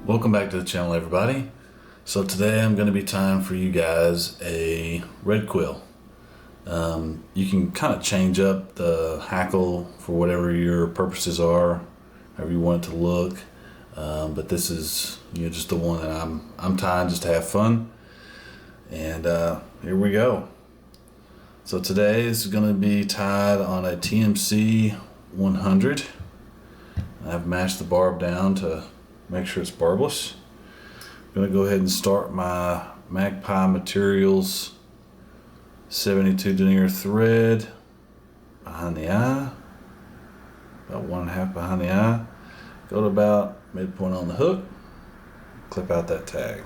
Welcome back to the channel, everybody. So today I'm going to be tying for you guys a red quill. You can kind of change up the hackle for whatever your purposes are, however you want it to look. But this is just the one that I'm tying just to have fun. And here we go. So today is going to be tied on a TMC 100. I've matched the barb down to make sure it's barbless. I'm going to go ahead and start my Magpie Materials 72 denier thread behind the eye, about 1.5 behind the eye. Go to about midpoint on the hook, clip out that tag.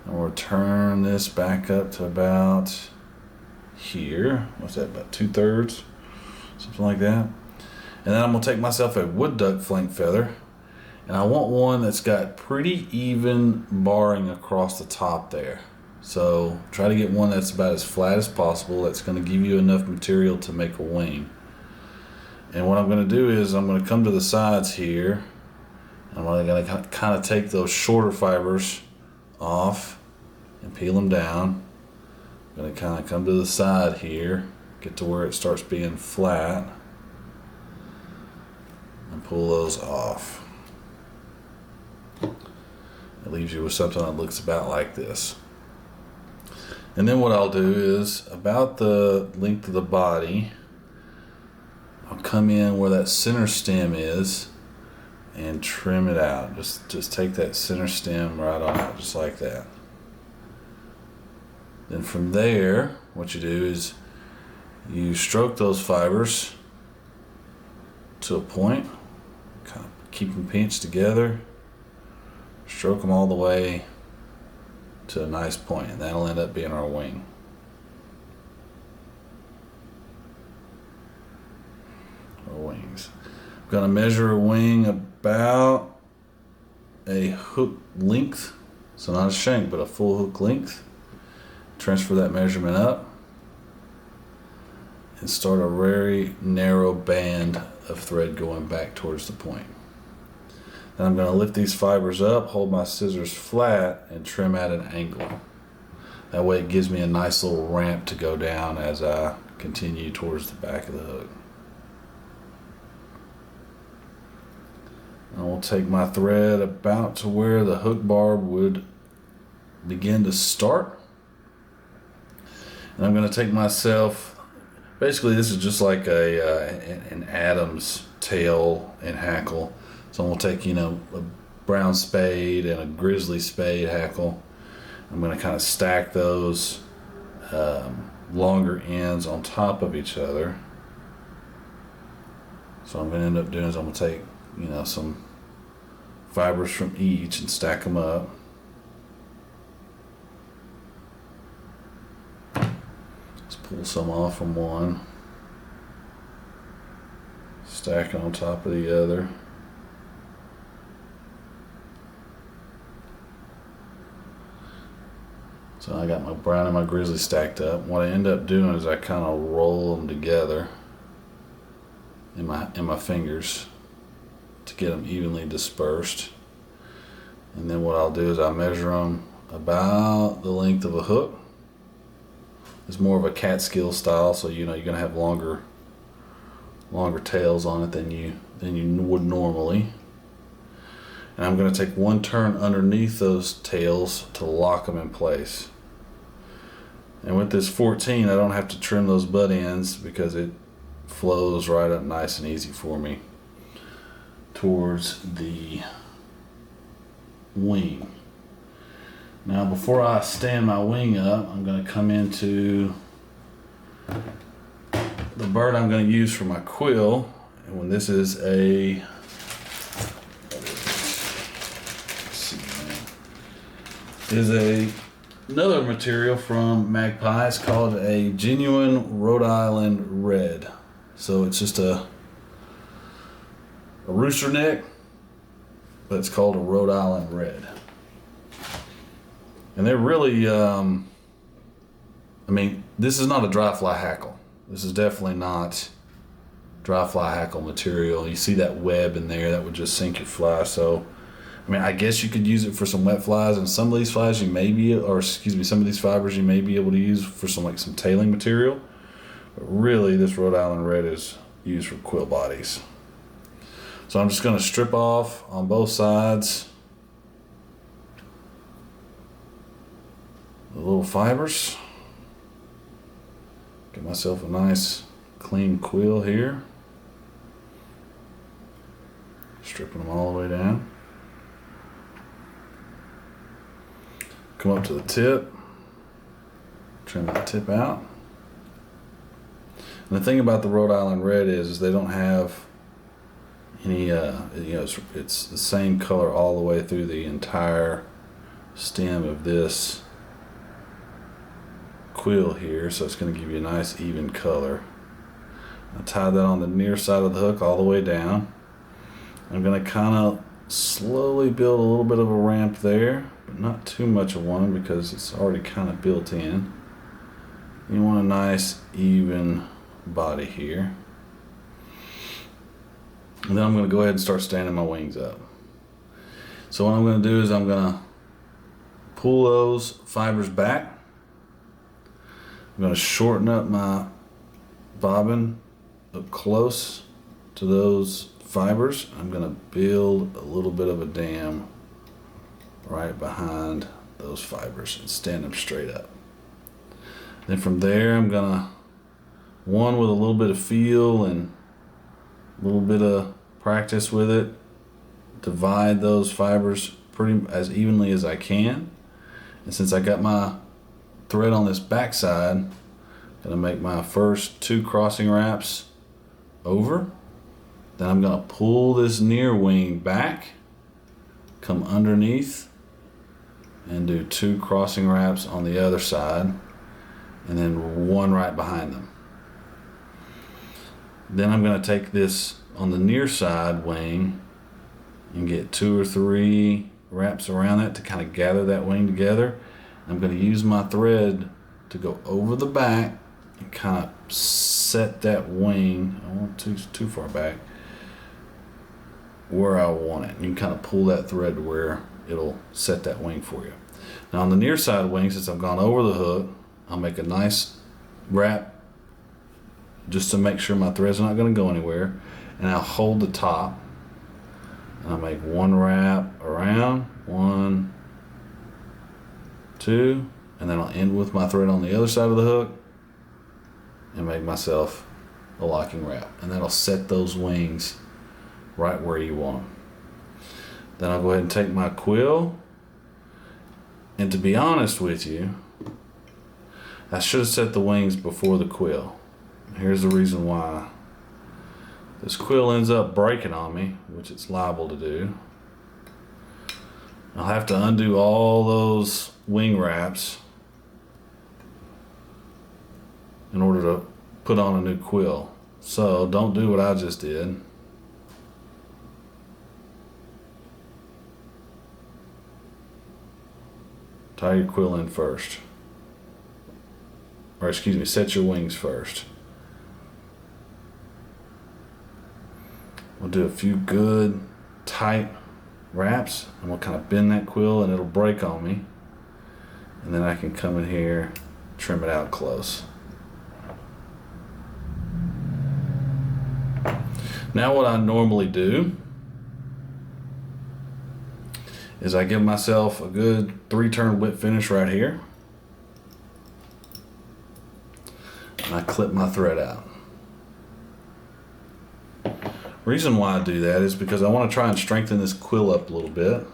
And we'll turn this back up to about here. What's that, about 2/3? Something like that. And then I'm going to take myself a wood duck flank feather, and I want one that's got pretty even barring across the top there. So try to get one that's about as flat as possible, that's going to give you enough material to make a wing. And what I'm going to do is I'm going to come to the sides here, and I'm going to kind of take those shorter fibers off and peel them down. I'm going to kind of come to the side here, get to where it starts being flat, and pull those off. It leaves you with something that looks about like this. And then what I'll do is, about the length of the body, I'll come in where that center stem is and trim it out. Just take that center stem right on out, just like that. Then from there, what you do is you stroke those fibers to a point, kind of keep them pinched together, stroke them all the way to a nice point, and that'll end up being our wing. Our wings. I'm going to measure a wing about a hook length, so not a shank, but a full hook length. Transfer that measurement up and start a very narrow band of thread going back towards the point. Then I'm going to lift these fibers up, hold my scissors flat, and trim at an angle. That way it gives me a nice little ramp to go down as I continue towards the back of the hook. And we'll take my thread about to where the hook barb would begin to start. And I'm going to take myself, basically this is just like an Adam's tail in Hackle. So we'll take, a brown spade and a Grizzly spade hackle. I'm going to kind of stack those longer ends on top of each other. So I'm going to end up doing is I'm going to take, some fibers from each and stack them up. Let's pull some off from one. Stack it on top of the other. So I got my brown and my Grizzly stacked up. What I end up doing is I kind of roll them together in my fingers to get them evenly dispersed. And then what I'll do is I measure them about the length of a hook. It's more of a Catskill style, so you're gonna have longer tails on it than you would normally. And I'm gonna take one turn underneath those tails to lock them in place. And with this 14, I don't have to trim those butt ends because it flows right up nice and easy for me towards the wing. Now before I stand my wing up, I'm going to come into the bird I'm going to use for my quill. And when this is another material from Magpie. It's called a genuine Rhode Island Red. So it's just a rooster neck, but it's called a Rhode Island Red. And they're really, this is not a dry fly hackle. This is definitely not dry fly hackle material. You see that web in there, that would just sink your fly. So, I mean, I guess you could use it for some wet flies, and some of these flies you may be, or excuse me, some of these fibers you may be able to use for some tailing material. But really, this Rhode Island Red is used for quill bodies. So I'm just going to strip off on both sides the little fibers. Get myself a nice clean quill here. Stripping them all the way down. Come up to the tip. Trim that tip out. And the thing about the Rhode Island Red is they don't have any, it's the same color all the way through the entire stem of this quill here, so it's going to give you a nice even color. I tie that on the near side of the hook all the way down. I'm going to kind of slowly build a little bit of a ramp there, but not too much of one because it's already kind of built in. You want a nice even body here. And then I'm going to go ahead and start standing my wings up. So what I'm going to do is I'm going to pull those fibers back. I'm going to shorten up my bobbin up close to those fibers. I'm going to build a little bit of a dam right behind those fibers and stand them straight up. Then from there I'm going to, one with a little bit of feel and a little bit of practice with it, divide those fibers pretty as evenly as I can. And since I got my thread on this back side, I'm gonna make my first 2 crossing wraps over. Then I'm gonna pull this near wing back, come underneath, and do 2 crossing wraps on the other side, and then 1 right behind them. Then I'm going to take this on the near side wing and get 2 or 3 wraps around that to kind of gather that wing together. I'm going to use my thread to go over the back and kind of set that wing, I won't too far back, where I want it. You can kind of pull that thread to where it'll set that wing for you. Now on the near side wing, since I've gone over the hook, I'll make a nice wrap just to make sure my thread's not going to go anywhere, and I'll hold the top and I'll make 1 wrap around, 1, 2, and then I'll end with my thread on the other side of the hook and make myself a locking wrap, and that'll set those wings right where you want them. Then I'll go ahead and take my quill, and to be honest with you, I should have set the wings before the quill. Here's the reason why. This quill ends up breaking on me, which it's liable to do. I'll have to undo all those wing wraps in order to put on a new quill. So don't do what I just did. Tie your quill in first. Or excuse me, set your wings first. We'll do a few good tight wraps, and we'll kind of bend that quill and it'll break on me, and then I can come in here, trim it out close. Now what I normally do is I give myself a good 3-turn whip finish right here, and I clip my thread out. Reason why I do that is because I want to try and strengthen this quill up a little bit.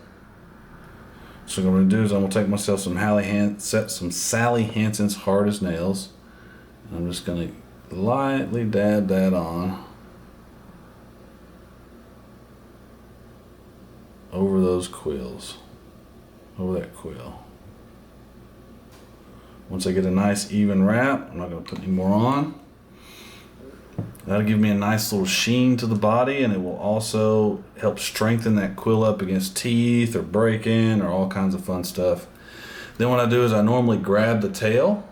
So what I'm going to do is I'm going to take myself some Sally Hansen's Hard as Nails, and I'm just going to lightly dab that on over those quills, over that quill. Once I get a nice even wrap, I'm not going to put any more on. That'll give me a nice little sheen to the body, and it will also help strengthen that quill up against teeth or break-in or all kinds of fun stuff. Then what I do is I normally grab the tail,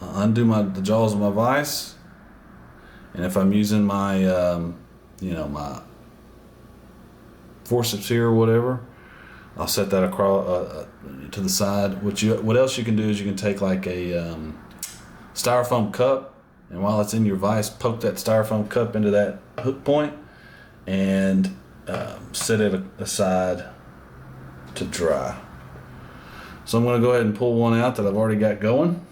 undo the jaws of my vise, And if I'm using my, my forceps here or whatever, I'll set that across to the side. What else you can do is you can take like a styrofoam cup, and while it's in your vise, poke that styrofoam cup into that hook point and set it aside to dry. So I'm going to go ahead and pull one out that I've already got going.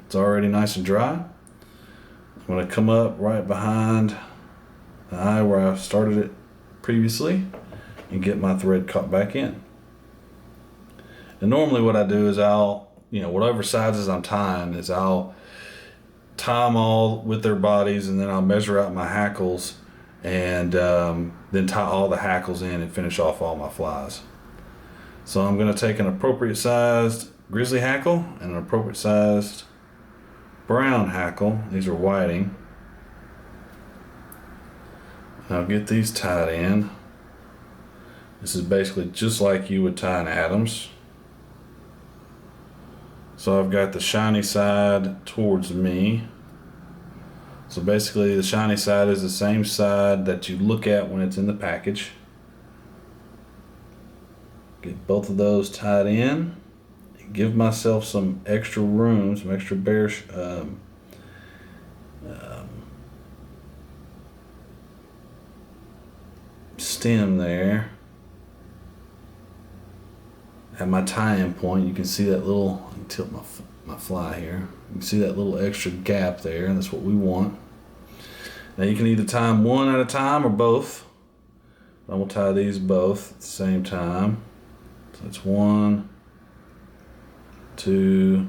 It's already nice and dry. I'm going to come up right behind the eye where I started it previously and get my thread caught back in. And normally what I do is I'll, whatever sizes I'm tying, is I'll tie them all with their bodies, and then I'll measure out my hackles and then tie all the hackles in and finish off all my flies. So I'm going to take an appropriate sized grizzly hackle and an appropriate sized brown hackle. These are whiting. I'll get these tied in. This is basically just like you would tie an Adams. So I've got the shiny side towards me. So basically the shiny side is the same side that you look at when it's in the package. Get both of those tied in. Give myself some extra room, some extra bare stem there. At my tie-in point, you can see that little, I can tilt my fly here. You can see that little extra gap there, and that's what we want. Now you can either tie them one at a time or both. I'm gonna tie these both at the same time. So that's 1, 2,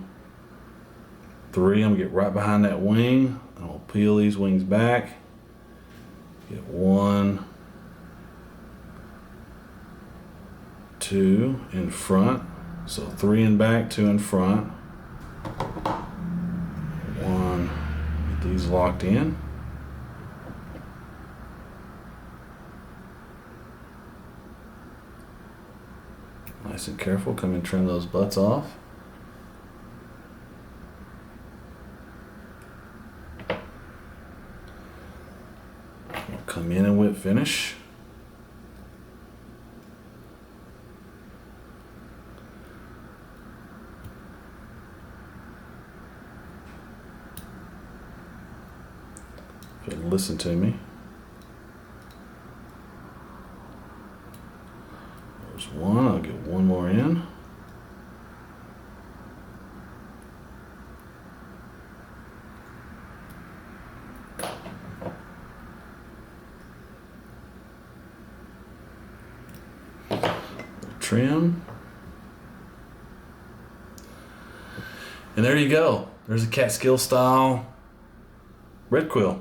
3. I'm gonna get right behind that wing. I'm gonna peel these wings back. Get 1, 2 in front. So 3 in back, 2 in front. 1. Get these locked in. Nice and careful. Come and trim those butts off. We'll come in and whip finish. If you'll listen to me. There's one. I'll get one more in. Trim. And there you go. There's a Catskill style red quill.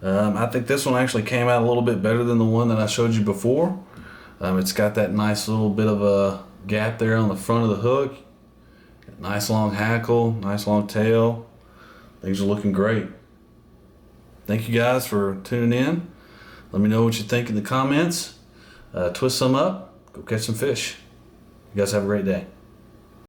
I think this one actually came out a little bit better than the one that I showed you before. It's got that nice little bit of a gap there on the front of the hook. Nice long hackle, nice long tail. Things are looking great. Thank you guys for tuning in. Let me know what you think in the comments. Twist some up, go catch some fish. You guys have a great day.